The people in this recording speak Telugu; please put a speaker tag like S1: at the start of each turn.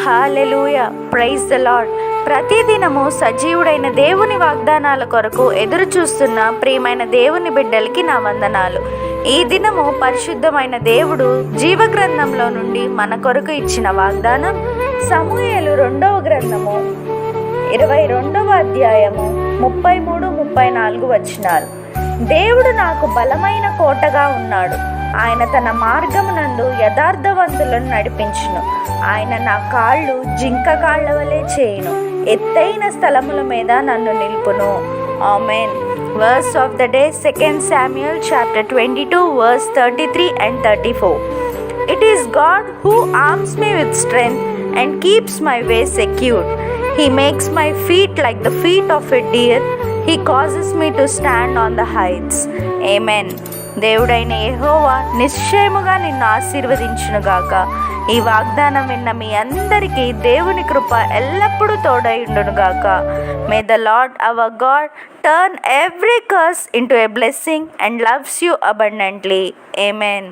S1: Hallelujah, praise the lord. ప్రతిదినము సజీవుడైన దేవుని వాగ్దానాల కొరకు ఎదురు చూస్తున్న ప్రియమైన దేవుని బిడ్డలకి నా వందనాలు. ఈ దినము పరిశుద్ధమైన దేవుడు జీవగ్రంథంలో నుండి మన కొరకు ఇచ్చిన వాగ్దానం సమూయేలు 2వ గ్రంథము 22వ అధ్యాయము 33-34 వచనాలు. దేవుడు నాకు బలమైన కోటగా ఉన్నాడు. ఆయన తన మార్గమునందు యథార్థవంతులను నడిపించును. ఆయన నా కాళ్ళు జింక కాళ్ళ వలె చేయును. ఎత్తైన స్థలముల మీద నన్ను నిలుపును. ఆమేన్. Verse of the day, 2 Samuel chapter 22 verse 33 and 34. It is God who arms me with strength and keeps my way secure. He makes my feet like the feet of a deer. He causes me to stand on the heights. Amen. దేవుడైన యెహోవా నిశ్చయముగా నిన్ను ఆశీర్వదించునుగాక. ఈ వాగ్దానం విన్న మీ అందరికీ దేవుని కృప ఎల్లప్పుడూ తోడైండునుగాక. May the Lord our God turn every curse into a blessing and loves you abundantly. Amen.